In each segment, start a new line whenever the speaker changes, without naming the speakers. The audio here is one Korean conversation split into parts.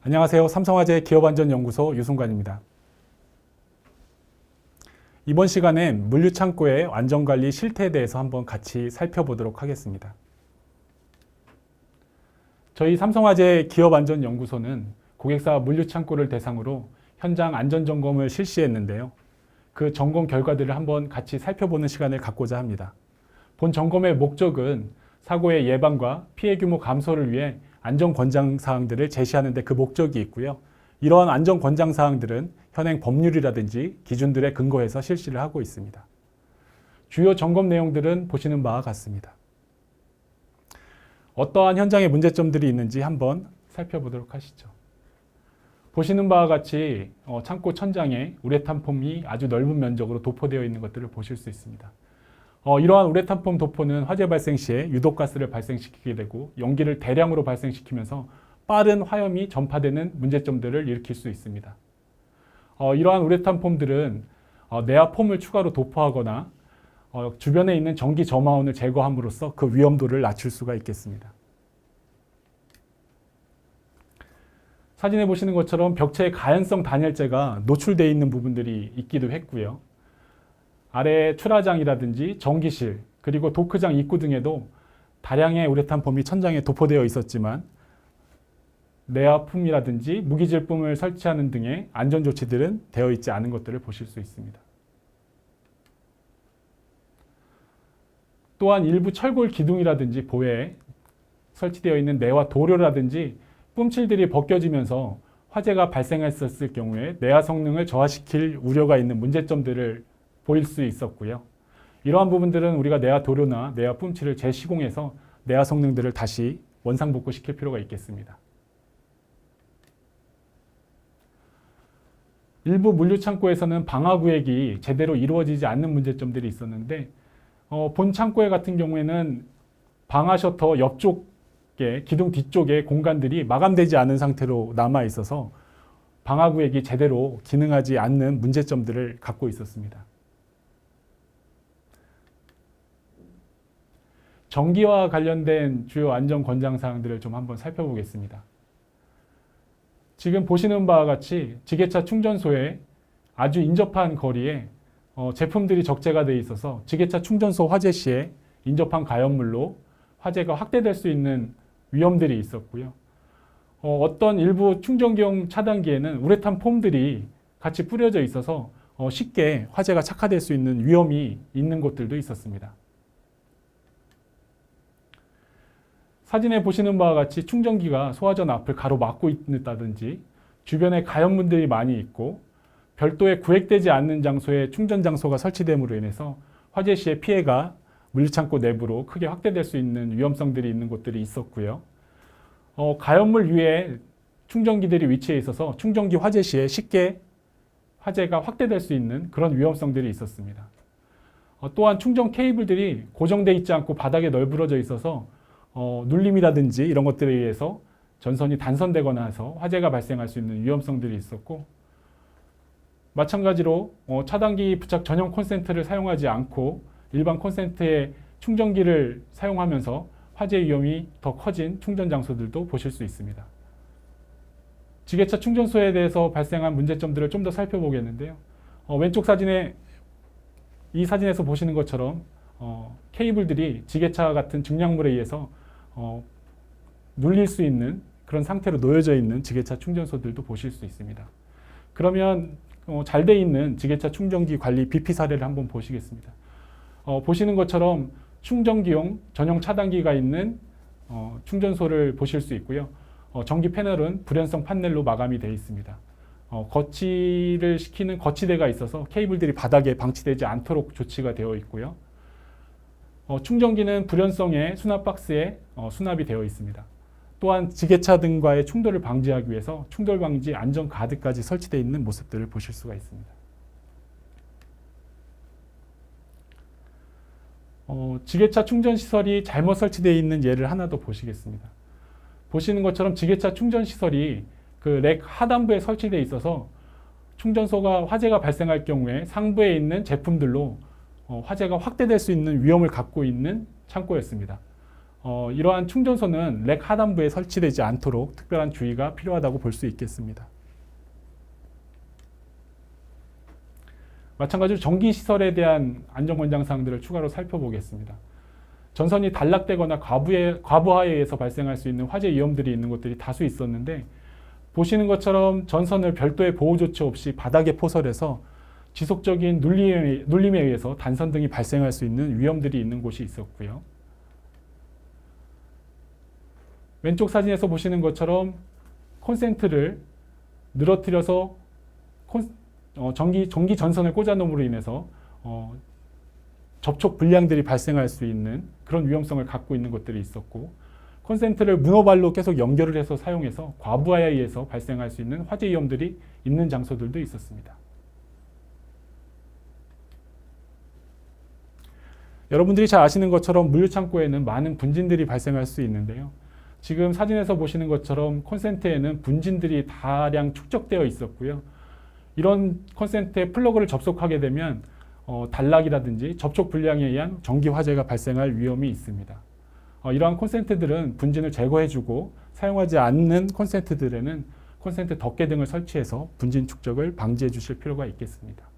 안녕하세요. 삼성화재 기업안전연구소 유승관입니다. 이번 시간엔 물류창고의 안전관리 실태에 대해서 한번 같이 살펴보도록 하겠습니다. 저희 삼성화재 기업안전연구소는 고객사 물류창고를 대상으로 현장 안전점검을 실시했는데요. 그 점검 결과들을 한번 같이 살펴보는 시간을 갖고자 합니다. 본 점검의 목적은 사고의 예방과 피해 규모 감소를 위해 안전 권장 사항들을 제시하는 데 그 목적이 있고요. 이러한 안전 권장 사항들은 현행 법률이라든지 기준들에 근거해서 실시를 하고 있습니다. 주요 점검 내용들은 보시는 바와 같습니다. 어떠한 현장의 문제점들이 있는지 한번 살펴보도록 하시죠. 보시는 바와 같이 창고 천장에 우레탄 폼이 아주 넓은 면적으로 도포되어 있는 것들을 보실 수 있습니다. 이러한 우레탄 폼 도포는 화재 발생 시에 유독가스를 발생시키게 되고 연기를 대량으로 발생시키면서 빠른 화염이 전파되는 문제점들을 일으킬 수 있습니다. 이러한 우레탄 폼들은 내화 폼을 추가로 도포하거나 주변에 있는 전기 점화원을 제거함으로써 그 위험도를 낮출 수가 있겠습니다. 사진에 보시는 것처럼 벽체에 가연성 단열재가 노출되어 있는 부분들이 있기도 했고요. 아래 출하장이라든지 전기실 그리고 도크장 입구 등에도 다량의 우레탄 폼이 천장에 도포되어 있었지만 내화품이라든지 무기질품을 설치하는 등의 안전조치들은 되어 있지 않은 것들을 보실 수 있습니다. 또한 일부 철골 기둥이라든지 보에 설치되어 있는 내화 도료라든지 뿜칠들이 벗겨지면서 화재가 발생했었을 경우에 내화 성능을 저하시킬 우려가 있는 문제점들을 보일 수 있었고요. 이러한 부분들은 우리가 내화 도료나 내화 뿜칠을 재시공해서 내화 성능들을 다시 원상복구시킬 필요가 있겠습니다. 일부 물류창고에서는 방화구획이 제대로 이루어지지 않는 문제점들이 있었는데 본 창고에 같은 경우에는 방화 셔터 옆쪽에 기둥 뒤쪽에 공간들이 마감되지 않은 상태로 남아 있어서 방화구획이 제대로 기능하지 않는 문제점들을 갖고 있었습니다. 전기와 관련된 주요 안전 권장 사항들을 좀 한번 살펴보겠습니다. 지금 보시는 바와 같이 지게차 충전소에 아주 인접한 거리에 제품들이 적재가 되어 있어서 지게차 충전소 화재 시에 인접한 가연물로 화재가 확대될 수 있는 위험들이 있었고요. 어떤 일부 충전기용 차단기에는 우레탄 폼들이 같이 뿌려져 있어서 쉽게 화재가 착화될 수 있는 위험이 있는 곳들도 있었습니다. 사진에 보시는 바와 같이 충전기가 소화전 앞을 가로막고 있다든지 주변에 가연문들이 많이 있고 별도의 구획되지 않는 장소에 충전 장소가 설치됨으로 인해서 화재 시에 피해가 물류창고 내부로 크게 확대될 수 있는 위험성들이 있는 곳들이 있었고요. 가연물 위에 충전기들이 위치해 있어서 충전기 화재 시에 쉽게 화재가 확대될 수 있는 그런 위험성들이 있었습니다. 또한 충전 케이블들이 고정되어 있지 않고 바닥에 널브러져 있어서 눌림이라든지 이런 것들에 의해서 전선이 단선되거나 해서 화재가 발생할 수 있는 위험성들이 있었고 마찬가지로 차단기 부착 전용 콘센트를 사용하지 않고 일반 콘센트의 충전기를 사용하면서 화재 위험이 더 커진 충전 장소들도 보실 수 있습니다. 지게차 충전소에 대해서 발생한 문제점들을 좀 더 살펴보겠는데요. 왼쪽 사진에 이 사진에서 보시는 것처럼 케이블들이 지게차 같은 증량물에 의해서 눌릴 수 있는 그런 상태로 놓여져 있는 지게차 충전소들도 보실 수 있습니다. 그러면 잘 돼 있는 지게차 충전기 관리 BP 사례를 한번 보시겠습니다. 보시는 것처럼 충전기용 전용 차단기가 있는 충전소를 보실 수 있고요. 전기 패널은 불연성 판넬로 마감이 되어 있습니다. 거치를 시키는 거치대가 있어서 케이블들이 바닥에 방치되지 않도록 조치가 되어 있고요. 충전기는 불연성의 수납 박스에 수납이 되어 있습니다. 또한 지게차 등과의 충돌을 방지하기 위해서 충돌 방지 안전 가드까지 설치되어 있는 모습들을 보실 수가 있습니다. 지게차 충전 시설이 잘못 설치되어 있는 예를 하나 더 보시겠습니다. 보시는 것처럼 지게차 충전 시설이 그 렉 하단부에 설치되어 있어서 충전소가 화재가 발생할 경우에 상부에 있는 제품들로 화재가 확대될 수 있는 위험을 갖고 있는 창고였습니다. 이러한 충전소는 렉 하단부에 설치되지 않도록 특별한 주의가 필요하다고 볼 수 있겠습니다. 마찬가지로 전기시설에 대한 안전권장 사항들을 추가로 살펴보겠습니다. 전선이 단락되거나 과부하에 의해서 발생할 수 있는 화재 위험들이 있는 곳들이 다수 있었는데, 보시는 것처럼 전선을 별도의 보호 조치 없이 바닥에 포설해서 지속적인 눌림에 의해서 단선 등이 발생할 수 있는 위험들이 있는 곳이 있었고요. 왼쪽 사진에서 보시는 것처럼 콘센트를 늘어뜨려서 전기 전선을 꽂아놓음으로 인해서 접촉 불량들이 발생할 수 있는 그런 위험성을 갖고 있는 것들이 있었고, 콘센트를 문어발로 계속 연결을 해서 사용해서 과부하에 의해서 발생할 수 있는 화재 위험들이 있는 장소들도 있었습니다. 여러분들이 잘 아시는 것처럼 물류창고에는 많은 분진들이 발생할 수 있는데요. 지금 사진에서 보시는 것처럼 콘센트에는 분진들이 다량 축적되어 있었고요. 이런 콘센트에 플러그를 접속하게 되면 단락이라든지 접촉 불량에 의한 전기 화재가 발생할 위험이 있습니다. 이러한 콘센트들은 분진을 제거해주고, 사용하지 않는 콘센트들에는 콘센트 덮개 등을 설치해서 분진 축적을 방지해 주실 필요가 있겠습니다.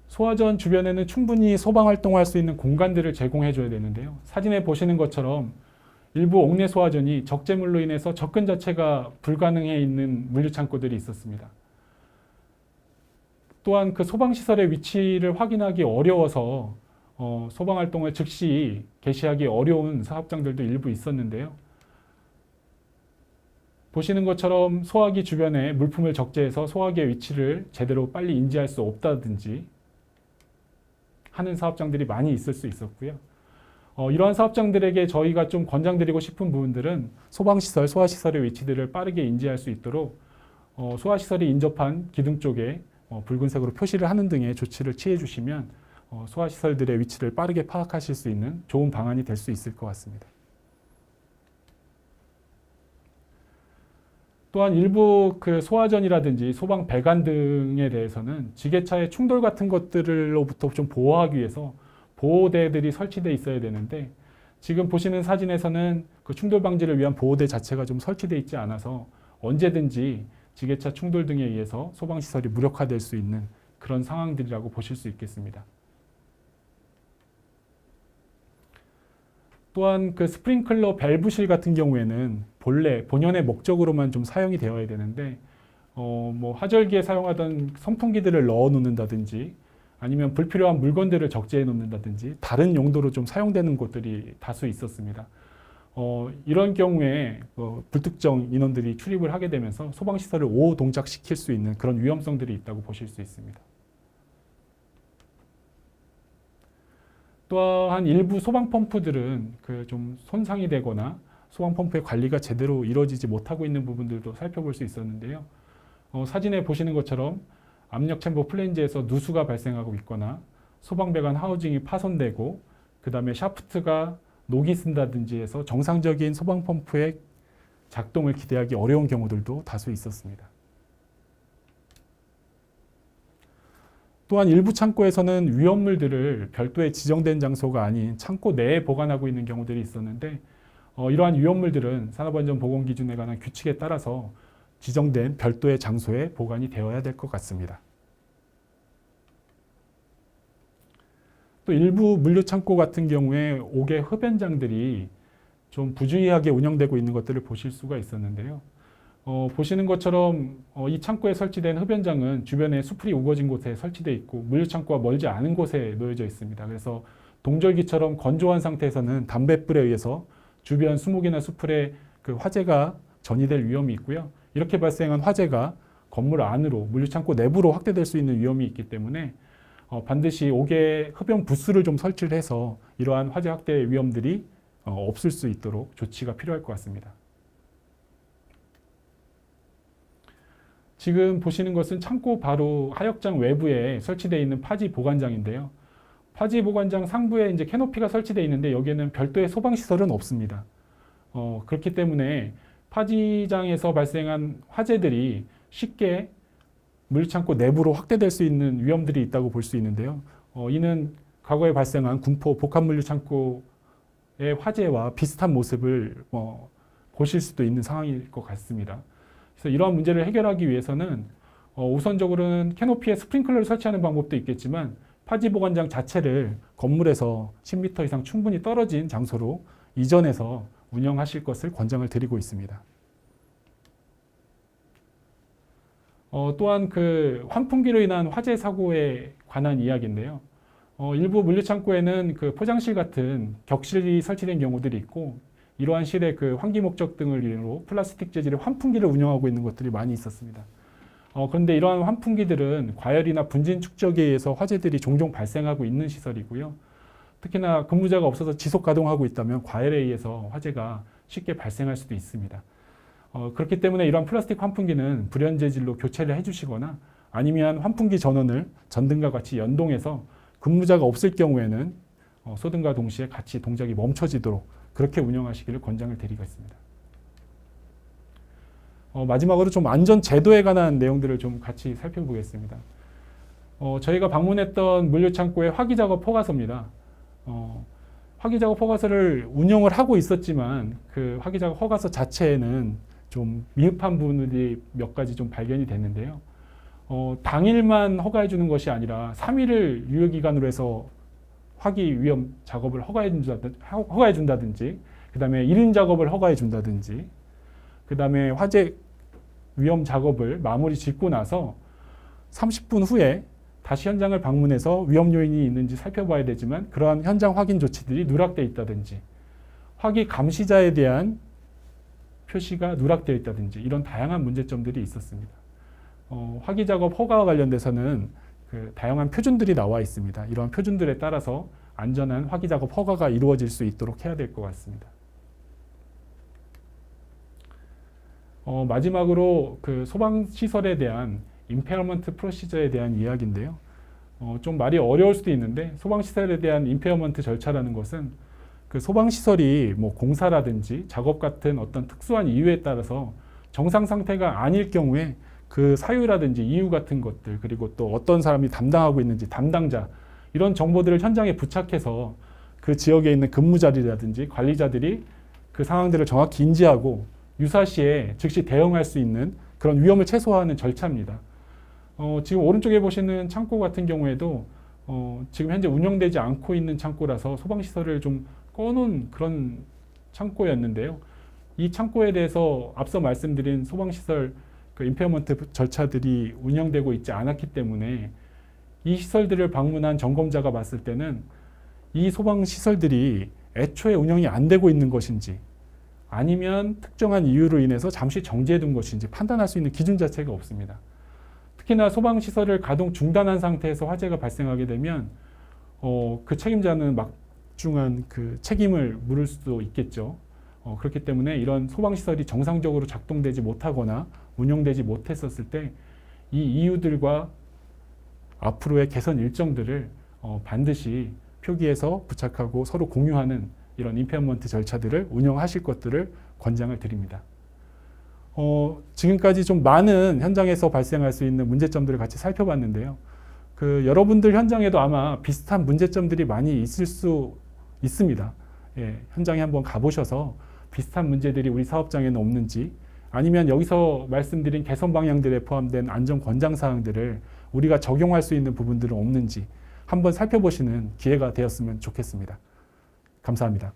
소화전 주변에는 충분히 소방 활동할 수 있는 공간들을 제공해 줘야 되는데요. 사진에 보시는 것처럼 일부 옥내 소화전이 적재물로 인해서 접근 자체가 불가능해 있는 물류창고들이 있었습니다. 또한 그 소방시설의 위치를 확인하기 어려워서 소방활동을 즉시 개시하기 어려운 사업장들도 일부 있었는데요. 보시는 것처럼 소화기 주변에 물품을 적재해서 소화기의 위치를 제대로 빨리 인지할 수 없다든지 하는 사업장들이 많이 있을 수 있었고요. 이러한 사업장들에게 저희가 좀 권장드리고 싶은 부분들은 소방시설, 소화시설의 위치들을 빠르게 인지할 수 있도록 소화시설이 인접한 기둥 쪽에 붉은색으로 표시를 하는 등의 조치를 취해 주시면 소화시설들의 위치를 빠르게 파악하실 수 있는 좋은 방안이 될 수 있을 것 같습니다. 또한 일부 그 소화전이라든지 소방 배관 등에 대해서는 지게차의 충돌 같은 것들로부터 좀 보호하기 위해서 보호대들이 설치되어 있어야 되는데, 지금 보시는 사진에서는 그 충돌 방지를 위한 보호대 자체가 좀 설치되어 있지 않아서 언제든지 지게차 충돌 등에 의해서 소방시설이 무력화될 수 있는 그런 상황들이라고 보실 수 있겠습니다. 또한 그 스프링클러 밸브실 같은 경우에는 본래 본연의 목적으로만 좀 사용이 되어야 되는데, 뭐 화절기에 사용하던 선풍기들을 넣어 놓는다든지 아니면 불필요한 물건들을 적재해 놓는다든지 다른 용도로 좀 사용되는 곳들이 다수 있었습니다. 이런 경우에 불특정 인원들이 출입을 하게 되면서 소방시설을 오동작시킬 수 있는 그런 위험성들이 있다고 보실 수 있습니다. 또한 일부 소방펌프들은 그 좀 손상이 되거나 소방펌프의 관리가 제대로 이루어지지 못하고 있는 부분들도 살펴볼 수 있었는데요. 사진에 보시는 것처럼 압력 챔버 플랜지에서 누수가 발생하고 있거나 소방배관 하우징이 파손되고 그 다음에 샤프트가 녹이 쓴다든지 해서 정상적인 소방펌프의 작동을 기대하기 어려운 경우들도 다수 있었습니다. 또한 일부 창고에서는 위험물들을 별도의 지정된 장소가 아닌 창고 내에 보관하고 있는 경우들이 있었는데, 이러한 위험물들은 산업안전보건기준에 관한 규칙에 따라서 지정된 별도의 장소에 보관이 되어야 될 것 같습니다. 또 일부 물류창고 같은 경우에 옥외 흡연장들이 좀 부주의하게 운영되고 있는 것들을 보실 수가 있었는데요. 보시는 것처럼 이 창고에 설치된 흡연장은 주변에 수풀이 우거진 곳에 설치되어 있고 물류창고와 멀지 않은 곳에 놓여져 있습니다. 그래서 동절기처럼 건조한 상태에서는 담뱃불에 의해서 주변 수목이나 수풀에 그 화재가 전이될 위험이 있고요. 이렇게 발생한 화재가 건물 안으로 물류창고 내부로 확대될 수 있는 위험이 있기 때문에 반드시 옥외 흡연 부스를 좀 설치를 해서 이러한 화재 확대 위험들이 없을 수 있도록 조치가 필요할 것 같습니다. 지금 보시는 것은 창고 바로 하역장 외부에 설치되어 있는 파지 보관장인데요. 파지 보관장 상부에 이제 캐노피가 설치되어 있는데 여기에는 별도의 소방시설은 없습니다. 그렇기 때문에 파지장에서 발생한 화재들이 쉽게 물류창고 내부로 확대될 수 있는 위험들이 있다고 볼 수 있는데요. 이는 과거에 발생한 군포 복합물류 창고의 화재와 비슷한 모습을 보실 수도 있는 상황일 것 같습니다. 그래서 이러한 문제를 해결하기 위해서는 우선적으로는 캐노피에 스프링클러를 설치하는 방법도 있겠지만 파지 보관장 자체를 건물에서 10m 이상 충분히 떨어진 장소로 이전해서 운영하실 것을 권장을 드리고 있습니다. 또한 그 환풍기로 인한 화재 사고에 관한 이야기인데요. 일부 물류창고에는 그 포장실 같은 격실이 설치된 경우들이 있고 이러한 실에 그 환기 목적 등을 이유로 플라스틱 재질의 환풍기를 운영하고 있는 것들이 많이 있었습니다. 그런데 이러한 환풍기들은 과열이나 분진 축적에 의해서 화재들이 종종 발생하고 있는 시설이고요. 특히나 근무자가 없어서 지속 가동하고 있다면 과열에 의해서 화재가 쉽게 발생할 수도 있습니다. 그렇기 때문에 이러한 플라스틱 환풍기는 불연 재질로 교체를 해주시거나 아니면 환풍기 전원을 전등과 같이 연동해서 근무자가 없을 경우에는 소등과 동시에 같이 동작이 멈춰지도록 그렇게 운영하시기를 권장을 드리고 있습니다. 마지막으로 좀 안전 제도에 관한 내용들을 좀 같이 살펴보겠습니다. 저희가 방문했던 물류창고의 화기작업 허가서입니다. 화기작업 허가서를 운영을 하고 있었지만 그 화기작업 허가서 자체에는 좀 미흡한 부분들이 몇 가지 좀 발견이 됐는데요. 당일만 허가해 주는 것이 아니라 3일을 유효기간으로 해서 화기 위험 작업을 허가해 준다든지 그 다음에 1인 작업을 허가해 준다든지 그 다음에 화재 위험 작업을 마무리 짓고 나서 30분 후에 다시 현장을 방문해서 위험 요인이 있는지 살펴봐야 되지만 그러한 현장 확인 조치들이 누락되어 있다든지 화기 감시자에 대한 표시가 누락되어 있다든지 이런 다양한 문제점들이 있었습니다. 화기 작업 허가와 관련돼서는 그 다양한 표준들이 나와 있습니다. 이러한 표준들에 따라서 안전한 화기 작업 허가가 이루어질 수 있도록 해야 될 것 같습니다. 마지막으로 그 소방시설에 대한 임페어먼트 프로시저에 대한 이야기인데요. 좀 말이 어려울 수도 있는데 소방시설에 대한 임페어먼트 절차라는 것은 그 소방시설이 뭐 공사라든지 작업 같은 어떤 특수한 이유에 따라서 정상 상태가 아닐 경우에 그 사유라든지 이유 같은 것들 그리고 또 어떤 사람이 담당하고 있는지 담당자 이런 정보들을 현장에 부착해서 그 지역에 있는 근무자들이라든지 관리자들이 그 상황들을 정확히 인지하고 유사시에 즉시 대응할 수 있는 그런 위험을 최소화하는 절차입니다. 지금 오른쪽에 보시는 창고 같은 경우에도 지금 현재 운영되지 않고 있는 창고라서 소방시설을 좀 꺼놓은 그런 창고였는데요. 이 창고에 대해서 앞서 말씀드린 소방시설 그 임페어먼트 절차들이 운영되고 있지 않았기 때문에 이 시설들을 방문한 점검자가 봤을 때는 이 소방시설들이 애초에 운영이 안 되고 있는 것인지 아니면 특정한 이유로 인해서 잠시 정지해둔 것인지 판단할 수 있는 기준 자체가 없습니다. 특히나 소방시설을 가동 중단한 상태에서 화재가 발생하게 되면 그 책임자는 막중한 그 책임을 물을 수도 있겠죠. 그렇기 때문에 이런 소방시설이 정상적으로 작동되지 못하거나 운영되지 못했었을 때 이 이유들과 앞으로의 개선 일정들을 반드시 표기해서 부착하고 서로 공유하는 이런 임페어먼트 절차들을 운영하실 것들을 권장을 드립니다. 지금까지 좀 많은 현장에서 발생할 수 있는 문제점들을 같이 살펴봤는데요. 그 여러분들 현장에도 아마 비슷한 문제점들이 많이 있을 수 있습니다. 예, 현장에 한번 가보셔서 비슷한 문제들이 우리 사업장에는 없는지 아니면 여기서 말씀드린 개선 방향들에 포함된 안전 권장 사항들을 우리가 적용할 수 있는 부분들은 없는지 한번 살펴보시는 기회가 되었으면 좋겠습니다. 감사합니다.